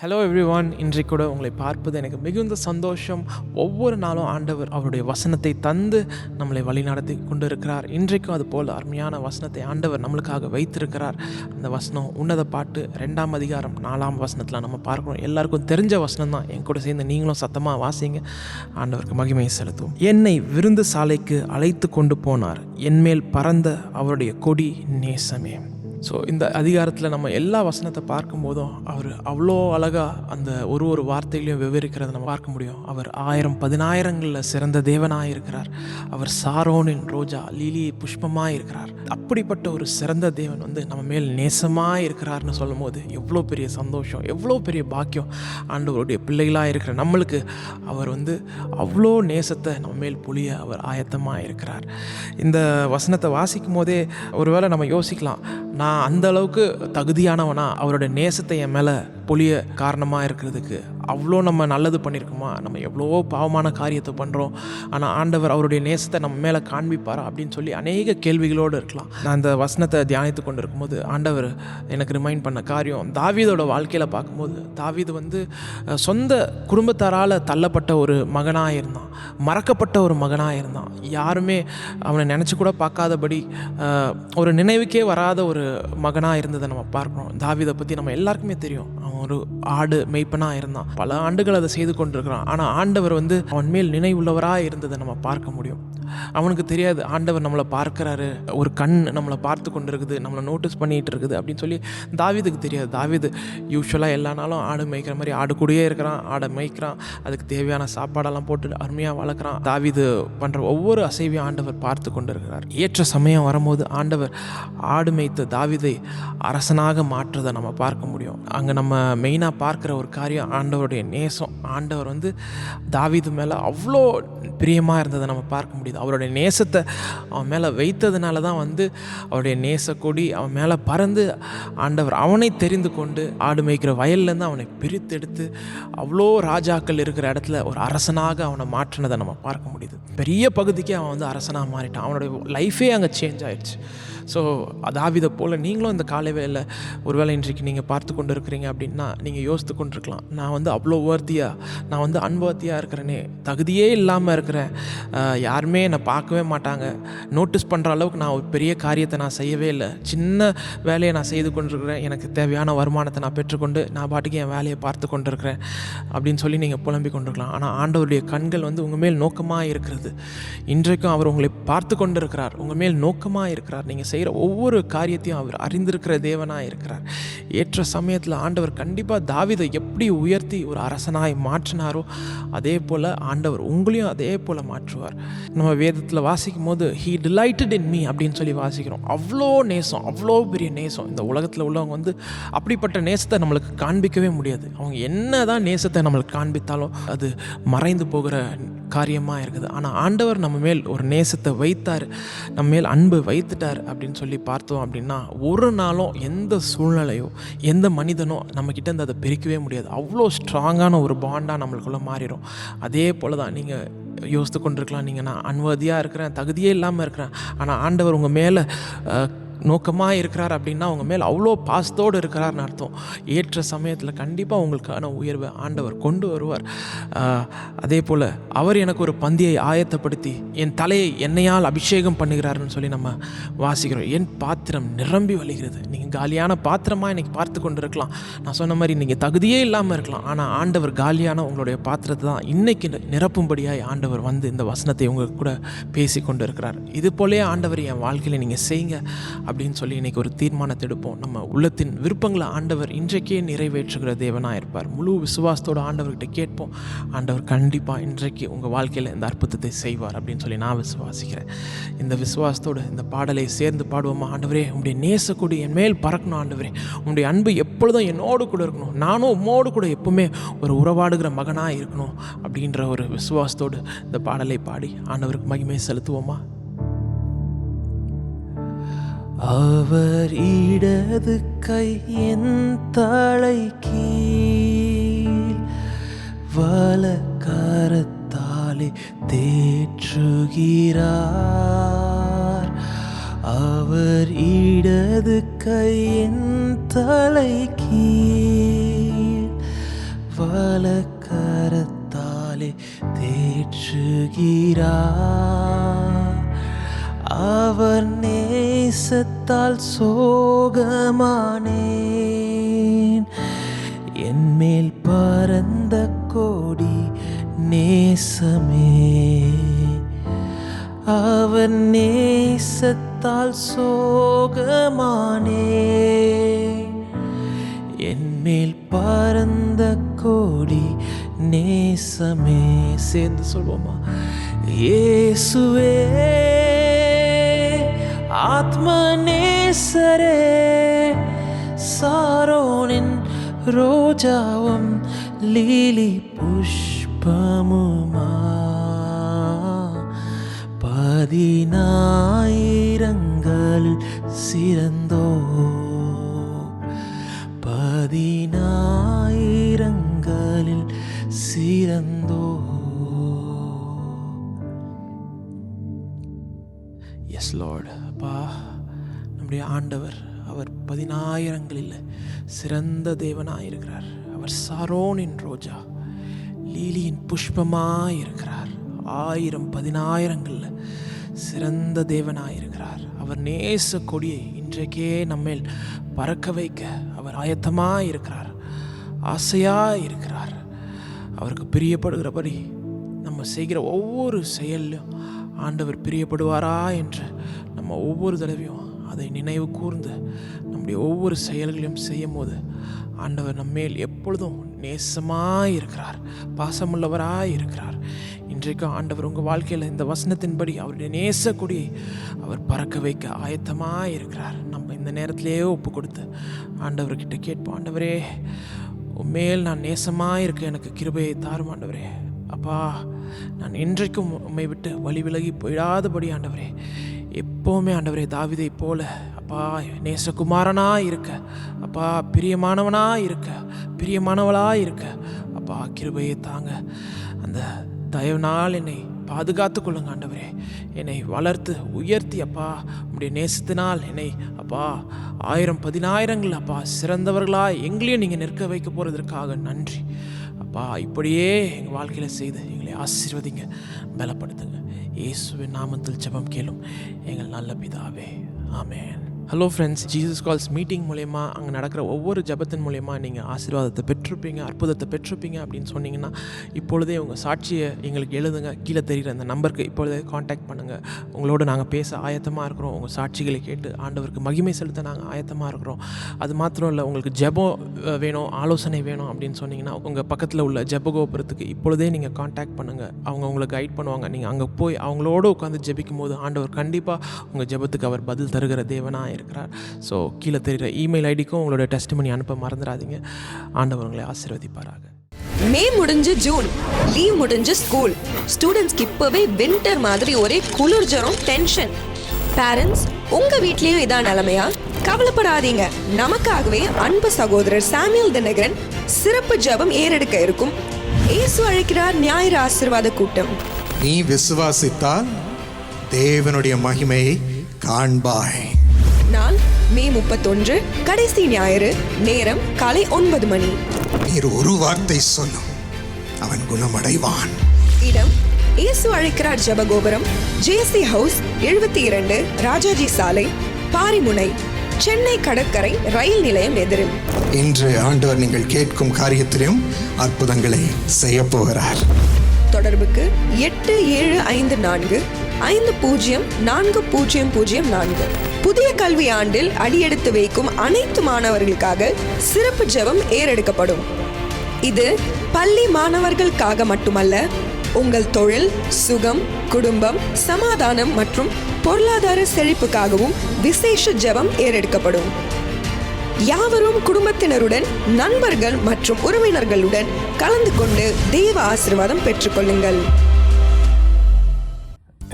Hello everyone, இன்றைக்கு கூட உங்களை பார்ப்பது எனக்கு மிகுந்த சந்தோஷம். ஒவ்வொரு நாளும் ஆண்டவர் அவருடைய வசனத்தை தந்து நம்மளை வழிநடத்தி கொண்டு இருக்கிறார். இன்றைக்கும் அதுபோல் அருமையான வசனத்தை ஆண்டவர் நம்மளுக்காக வைத்திருக்கிறார். அந்த வசனம் உன்னத பாட்டு 2ஆம் அதிகாரம் 4ஆம் வசனத்தில் நம்ம பார்க்கிறோம். எல்லாருக்கும் தெரிஞ்ச வசனம் தான். என் கூட சேர்ந்து நீங்களும் சத்தமாக வாசிங்க. ஆண்டவருக்கு மகிமையை செலுத்துவோம். என்னை விருந்து சாலைக்கு அழைத்து கொண்டு போனார், என்மேல் பறந்த அவருடைய கொடி நேசமே. ஸோ இந்த அதிகாரத்தில் நம்ம எல்லா வசனத்தை பார்க்கும்போதும் அவர் அவ்வளோ அழகாக அந்த ஒரு வார்த்தைகளையும் விவரிக்கிறத நம்ம பார்க்க முடியும். அவர் 1000 10,000ங்களில் சிறந்த தேவனாக இருக்கிறார். அவர் சாரோனின் ரோஜா லீலி புஷ்பமாக இருக்கிறார். அப்படிப்பட்ட ஒரு சிறந்த தேவன் நம்ம மேல் நேசமாக இருக்கிறார்னு சொல்லும் போது எவ்வளோ பெரிய சந்தோஷம், எவ்வளோ பெரிய பாக்கியம். ஆண்டவருடைய பிள்ளைகளாக இருக்கிற நம்மளுக்கு அவர் அவ்வளோ நேசத்தை நம்ம மேல் பொழிய அவர் ஆயத்தமாக இருக்கிறார். இந்த வசனத்தை வாசிக்கும் போதே ஒருவேளை நம்ம யோசிக்கலாம், நான் அந்த அளவுக்கு தகுதியானவனா அவருடைய நேசத்தை என் மேலே பொழிய காரணமாக இருக்கிறதுக்கு? அவ்வளோ நம்ம நல்லது பண்ணியிருக்கோமா? நம்ம எவ்வளவோ பாவமான காரியத்தை பண்ணுறோம், ஆனால் ஆண்டவர் அவருடைய நேசத்தை நம்ம மேலே காண்பிப்பாரா அப்படின்னு சொல்லி அநேக கேள்விகளோடு இருக்கலாம். நான் அந்த வசனத்தை தியானித்து கொண்டு இருக்கும்போது ஆண்டவர் எனக்கு ரிமைண்ட் பண்ண காரியம், தாவீதோட வாழ்க்கையில் பார்க்கும்போது தாவீது சொந்த குடும்பத்தாரால் தள்ளப்பட்ட ஒரு மகனாக இருந்தான், மறக்கப்பட்ட ஒரு மகனாக இருந்தான். யாருமே அவனை நினச்சி கூட பார்க்காதபடி ஒரு நினைவுக்கே வராத ஒரு மகனாக இருந்ததை நம்ம பார்க்குறோம். தாவீதை பற்றி நம்ம எல்லாருக்குமே தெரியும். அவன் ஒரு ஆடு மெய்ப்பனாக இருந்தான். பல ஆண்டுகள் அதை செய்து கொண்டிருக்கிறான். ஆனால் ஆண்டவர் அவன் மேல் நினைவுள்ளவராக இருந்ததை நம்ம பார்க்க முடியும். அவனுக்கு தெரியாது ஆண்டவர் நம்மளை பார்க்குறாரு, ஒரு கண் நம்மளை பார்த்து கொண்டு இருக்குது, நம்மளை நோட்டீஸ் பண்ணிகிட்டு இருக்குது அப்படின்னு சொல்லி தாவீதுக்கு தெரியாது. தாவீது யூஸ்வலாக எல்லா நாளும் ஆடு மேய்க்கிற மாதிரி ஆடு கூடயே இருக்கிறான், ஆடை மேய்க்கிறான், அதுக்கு தேவையான சாப்பாடெல்லாம் போட்டு அருமையாக வளர்க்குறான். தாவீது பண்ணுற ஒவ்வொரு அசைவையும் ஆண்டவர் பார்த்து கொண்டு இருக்கிறார். ஏற்ற சமயம் வரும்போது ஆண்டவர் ஆடு மேய்த்த தாவீதை அரசனாக மாற்றுறதை நம்ம பார்க்க முடியும். அங்கே நம்ம மெயினாக பார்க்குற ஒரு காரியம் ஆண்டவருடைய நேசம். ஆண்டவர் தாவீது மேலே அவ்வளோ பிரியமாக இருந்ததை நம்ம பார்க்க முடியுது. அவருடைய நேசத்தை அவன் மேலே வைத்ததுனால தான் அவருடைய நேச கொடி அவன் மேலே பறந்து ஆண்டவர் அவனை தெரிந்து கொண்டு ஆடு மேய்க்கிற வயல்லேருந்து அவனை பிரித்தெடுத்து அவ்வளோ ராஜாக்கள் இருக்கிற இடத்துல ஒரு அரசனாக அவனை மாற்றினதை நம்ம பார்க்க முடியுது. பெரிய பகுதிக்கே அவன் அரசனாக மாறிட்டான். அவனுடைய லைஃபே அங்கே சேஞ்ச் ஆயிடுச்சு. ஸோ தாவீதை போல் நீங்களும் இந்த காலை வேளையில் ஒருவேளை இன்றைக்கு நீங்கள் பார்த்து கொண்டு இருக்கிறீங்க அப்படின்னா நீங்கள் யோசித்து கொண்டிருக்கலாம், நான் அவ்வளோ நான் அன்வர்த்தியாக இருக்கிறேனே, தகுதியே இல்லாமல் இருக்கிறேன், யாருமே என்னை பார்க்கவே மாட்டாங்க, நோட்டீஸ் பண்ணுற அளவுக்கு நான் ஒரு பெரிய காரியத்தை நான் செய்யவே இல்லை, சின்ன வேலையை நான் செய்து கொண்டிருக்கிறேன், எனக்கு தேவையான வருமானத்தை நான் பெற்றுக்கொண்டு நான் பாட்டுக்கு என் வேலையை பார்த்து கொண்டிருக்கிறேன் அப்படின்னு சொல்லி நீங்கள் புலம்பிக் கொண்டிருக்கலாம். ஆனால் ஆண்டவருடைய கண்கள் உங்கள் மேல் நோக்கமாக இருக்கிறது. இன்றைக்கும் அவர் உங்களை பார்த்து கொண்டு இருக்கிறார், உங்கள் மேல் நோக்கமாக இருக்கிறார். நீங்கள் செய்கிற ஒவ்வொரு காரியத்தையும் அவர் அறிந்திருக்கிற தேவனாக இருக்கிறார். ஏற்ற சமயத்தில் ஆண்டவர் கண்டிப்பாக தாவீதை எப்படி உயர்த்தி ஒரு அரசனாய் மாற்றினாரோ அதே போல் ஆண்டவர் உங்களையும் அதே போல் மாற்றுவார். நம்ம வேதத்தில் வாசிக்கும் போது he delighted in me அப்படின்னு சொல்லி வாசிக்கிறோம். அவ்வளோ நேசம், அவ்வளோ பெரிய நேசம். இந்த உலகத்தில் உள்ளவங்க அப்படிப்பட்ட நேசத்தை நம்மளுக்கு காண்பிக்கவே முடியாது. அவங்க என்ன தான் நேசத்தை நம்மளுக்கு காண்பித்தாலும் அது மறைந்து போகிற காரியமாக இருக்குது. ஆனால் ஆண்டவர் நம்ம மேல் ஒரு நேசத்தை வைத்தார், நம்ம மேல் அன்பு வைத்துட்டார் அப்படின்னு சொல்லி பார்த்தோம் அப்படின்னா ஒரு நாளும் எந்த சூழ்நிலையோ எந்த மனிதனோ நம்மக்கிட்ட அதை பிரிக்கவே முடியாது. அவ்வளோ ஸ்ட்ராங்கான ஒரு பாண்டாக நம்மளுக்குள்ளே மாறிடும். அதே போல் தான் நீங்கள் யோசித்து கொண்டிருக்கலாம், நான் அன்வதியாக இருக்கிறேன், தகுதியே இல்லாமல் இருக்கிறேன், ஆனால் ஆண்டவர் உங்கள் மேலே நோக்கமாக இருக்கிறார் அப்படின்னா உங்கள் மேல் அவ்வளோ பாசத்தோடு இருக்கிறார்னு அர்த்தம். ஏற்ற சமயத்தில் கண்டிப்பாக உங்களுக்கான உயர்வை ஆண்டவர் கொண்டு வருவார். அதே போல் அவர் எனக்கு ஒரு பந்தியை ஆயத்தப்படுத்தி என் தலையை எண்ணெயால் அபிஷேகம் பண்ணுகிறாருன்னு சொல்லி நம்ம வாசிக்கிறோம். என் பாத்திரம் நிரம்பி வழிகிறது. நீங்கள் காலியான பாத்திரமாக இன்றைக்கி பார்த்து கொண்டு இருக்கலாம். நான் சொன்ன மாதிரி நீங்கள் தகுதியே இல்லாமல் இருக்கலாம், ஆனால் ஆண்டவர் காலியான உங்களுடைய பாத்திரத்தை தான் இன்றைக்கி நிரப்பும்படியாக ஆண்டவர் இந்த வசனத்தை உங்களுக்கு கூட பேசி கொண்டு இருக்கிறார். இது போலே ஆண்டவர் என் வாழ்க்கையில் நீங்கள் செய்யுங்க அப்படின்னு சொல்லி இன்றைக்கி ஒரு தீர்மானத்தை எடுப்போம். நம்ம உள்ளத்தின் விருப்பங்களை ஆண்டவர் இன்றைக்கே நிறைவேற்றுகிற தேவனாக இருப்பார். முழு விசுவாசத்தோடு ஆண்டவர்கிட்ட கேட்போம். ஆண்டவர் கண்டிப்பாக இன்றைக்கு உங்கள் வாழ்க்கையில் இந்த அற்புதத்தை செய்வார் அப்படின்னு சொல்லி நான் விசுவாசிக்கிறேன். இந்த விசுவாசத்தோடு இந்த பாடலை சேர்ந்து பாடுவோமா? ஆண்டவரே, உங்களுடைய நேசக்கூடி என் மேல் பறக்கணும். ஆண்டவரே, உங்களுடைய அன்பு எப்பொழுதும் என்னோடு கூட இருக்கணும், நானும் உம்மோடு கூட எப்பவுமே ஒரு உறவாடுகிற மகனாக இருக்கணும் அப்படின்ற ஒரு விசுவாசத்தோடு இந்த பாடலை பாடி ஆண்டவருக்கு மகிமை செலுத்துவோமா? அவர் இடது கை என் தலை கீழ் வலக்கரத்தாலே தேற்றுகிறார். அவர் இடது கை என் தலை கீழ் வலக்கரத்தாலே தேற்றுகிறார். அவர் நேசத்தால் சோகமானேன். என்மேல் பரந்த கோடி நேசமே. அவர் நேசத்தால் சோகமானேன். என்மேல் பரந்த கோடி நேசமே. சேர்ந்து சொல்வோமா? இயேசுவே ஆத்ம நேசரே, சாரோனின் ரோஜாவும் லீலி புஷ்பமுமா, 10,000 சிறந்தோ, 10,000 சிறந்தோ. Yes Lord. அப்பா, நம்முடைய ஆண்டவர் அவர் 10,000 சிறந்த தேவனாயிருக்கிறார். அவர் சாரோனின் ரோஜா, லீலியின் புஷ்பமாயிருக்கிறார். 1000 10,000 சிறந்த தேவனாயிருக்கிறார். அவர் நேச கொடியை இன்றைக்கே நம்மேல் பறக்க வைக்க அவர் ஆயத்தமாயிருக்கிறார், ஆசையாயிருக்கிறார். அவருக்கு பிரியப்படுகிறபடி நம்ம செய்கிற ஒவ்வொரு செயலும் ஆண்டவர் பிரியப்படுவாரா என்று நம்ம ஒவ்வொரு தடவையும் அதை நினைவு கூர்ந்து நம்முடைய ஒவ்வொரு செயல்களையும் செய்யும் போது ஆண்டவர் நம்மேல் எப்பொழுதும் நேசமாயிருக்கிறார், பாசமுள்ளவராயிருக்கிறார். இன்றைக்கும் ஆண்டவர் உங்கள் வாழ்க்கையில் இந்த வசனத்தின்படி அவருடைய நேச கொடியை அவர் பறக்க வைக்க ஆயத்தமாயிருக்கிறார். நம்ம இந்த நேரத்திலேயே ஒப்பு கொடுத்து ஆண்டவர்கிட்ட கேட்போம். ஆண்டவரே, உண்மையில் நான் நேசமாக இருக்க எனக்கு கிருபையை தாரும் ஆண்டவரே. அப்பா, நான் இன்றைக்கும் உம்மை விட்டு வழி விலகி போயிடாதபடி ஆண்டவரே, எப்போவுமே ஆண்டவரே தாவீதை போல அப்பா நேசகுமாரனாக இருக்க, அப்பா பிரியமானவனாக இருக்க, பிரியமானவளாக இருக்க அப்பா கிருபையை தாங்க. அந்த தயவுனால் என்னை பாதுகாத்து கொள்ளுங்க ஆண்டவரே. என்னை வளர்த்து உயர்த்தி அப்பா உம்முடைய நேசத்தினால் என்னை அப்பா 1000 10,000 அப்பா சிறந்தவர்களாக எங்களையும் நீங்கள் நிற்க வைக்க போகிறதற்காக நன்றி அப்பா. இப்படியே எங்கள் வாழ்க்கையில் செய்து எங்களை ஆசீர்வதிங்க, பலப்படுத்துங்க. இயேசுவின் நாமத்தில் ஜெபம் கேளும் எங்கள் நல்ல பிதாவே, ஆமென். Hello friends, Jesus calls meeting மூலயமா அங்கே நடக்கிற ஒவ்வொரு ஜபத்தின் மூலயமா நீங்கள் ஆசீர்வாதத்தை பெற்றிருப்பீங்க, அற்புதத்தை பெற்றிருப்பீங்க அப்படின்னு சொன்னீங்கன்னா இப்பொழுதே உங்கள் சாட்சியை எங்களுக்கு எழுதுங்க. கீழே தெரிகிற அந்த நம்பருக்கு இப்பொழுதே காண்டாக்ட் பண்ணுங்கள். உங்களோட நாங்கள் பேச ஆயத்தமாக இருக்கிறோம். உங்கள் சாட்சிகளை கேட்டு ஆண்டவருக்கு மகிமை செலுத்த நாங்கள் ஆயத்தமாக இருக்கிறோம். அது மாத்திரம் இல்லை, உங்களுக்கு ஜெபம் வேணும், ஆலோசனை வேணும் அப்படின்னு சொன்னீங்கன்னா உங்கள் பக்கத்தில் உள்ள ஜெபகோபுரத்துக்கு இப்பொழுதே நீங்கள் காண்டாக்ட் பண்ணுங்கள். அவங்க உங்களை கைட் பண்ணுவாங்க. நீங்கள் அங்கே போய் அவங்களோடு உட்காந்து ஜெபிக்கும் போது ஆண்டவர் கண்டிப்பாக உங்கள் ஜெபத்துக்கு அவர் பதில் தருகிற தேவனாக இருக்கிறார். ஸோ கீழே தெரிகிற இமெயில் ஐடிக்கும் உங்களோட டெஸ்டிமனி அனுப்ப மறந்துடாதீங்க. ஆண்டவர் உங்களை ஆசீர்வதிப்பாராக. மே முடிஞ்சு ஜூன், லீவ் முடிஞ்சு ஸ்கூல், ஸ்டூடெண்ட்ஸ்க்கு இப்பவே வின்டர் மாதிரி ஒரே குளிர் ஜரம், டென்ஷன். பேரண்ட்ஸ், உங்க வீட்லயும் இதான் நிலைமையா? கவலைப்படாதீங்க. நமக்காகவே அன்பு சகோதரர் சாமுவேல் தினகரன் சிறப்பு ஜெபம் ஏறெடுக்க இருக்கும். இயேசு அழைக்கிறார் ஞாயிறு ஆசீர்வாத கூட்டம். நீ விசுவாசித்தால் தேவனுடைய மகிமையை காண்பாய். நாள் மே 31, கடைசி ஞாயிறு, நேரம் காலை 9 மணி. நீர் ஒரு வார்த்தை சொல்லும், அவன் குணமடைவான். இடம் இயேசு அழைக்கிறார் ஜெபகோபுரம், ஜேசி ஹவுஸ் 72, ராஜாஜி சாலை, பாரிமுனை, சென்னை கடற்கரை ரயில் நிலையம் எதிரில். இன்று ஆண்டவர் நீங்கள் கேட்கும் காரியத்திலும் அற்புதங்களை செய்ய போகிறார். தொடர்புக்கு 8754 504004. புதிய கல்வி ஆண்டில் அடியெடுத்து வைக்கும் அனைத்து மாணவர்களுக்காக சிறப்பு ஜெபம் ஏறெடுக்கப்படும். இது பள்ளி மாணவர்களுக்காக மட்டுமல்ல, உங்கள் தொழில், சுகம், குடும்பம், சமாதானம் மற்றும் பொருளாதார செழிப்புக்காகவும் விசேஷ ஜெபம் ஏறெடுக்கப்படும். யாவரும் குடும்பத்தினருடன், நண்பர்கள் மற்றும் உறவினர்களுடன் கலந்து கொண்டு தெய்வ ஆசீர்வாதம் பெற்றுக்கொள்ளுங்கள்.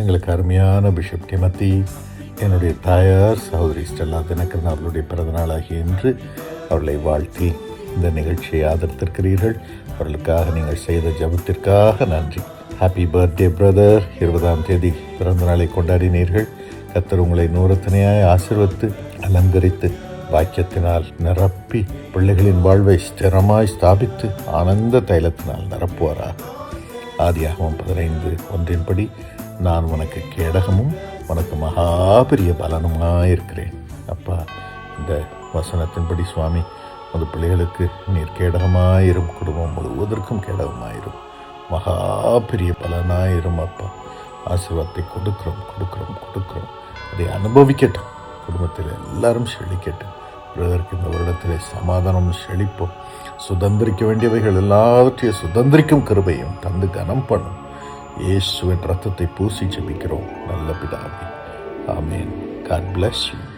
எங்களுக்கு அருமையான பிஷப் டிமத்தி, என்னுடைய தாயார் சகோதரி ஸ்டெல்லா தினகரன் அவர்களுடைய பிறந்தநாளாகிய இன்று அவர்களை வாழ்த்தி இந்த நிகழ்ச்சியை ஆதரித்திருக்கிறீர்கள். அவர்களுக்காக நீங்கள் செய்த ஜபத்திற்காக நன்றி. Happy birthday brother. 20ஆம் தேதி பிறந்த நாளை கொண்டாடினீர்கள். கர்த்தர் உங்களை நூறத்தனையாய் ஆசீர்வதித்து அலங்கரித்து வாக்கியத்தினால் நிரப்பி பிள்ளைகளின் வாழ்வை ஸ்திரமாய் ஸ்தாபித்து ஆனந்த தைலத்தினால் நிரப்புவாராக. ஆதியாகமம் 15:1 நான் உனக்கு கேடகமும் உனக்கு மகா பெரிய பலனுமாயிருக்கிறேன். அப்பா, இந்த வசனத்தின்படி சுவாமி, அந்த பிள்ளைகளுக்கு நீர் கேடகமாயிரும், குடும்பம் முழுவதற்கும் கேடகமாயிரும், மகா பெரிய பலனாயிரும். அப்பா, ஆசீர்வாதத்தை கொடுக்கிறோம். அதை அனுபவிக்கட்டும். குடும்பத்தில் எல்லாரும் செழிக்கட்டும். பிறகு இந்த வருடத்திலே சமாதானம் செழிப்போம். சுதந்திரிக்க வேண்டியவைகள் எல்லாவற்றையும் சுதந்திரிக்கும் கிருபையும் தந்து கனம் பண்ணும். இயேசுவின் ரத்தத்தை பூசி ஜெபிக்கிறோம் நல்ல பிதாவே. ஆமென். God bless you.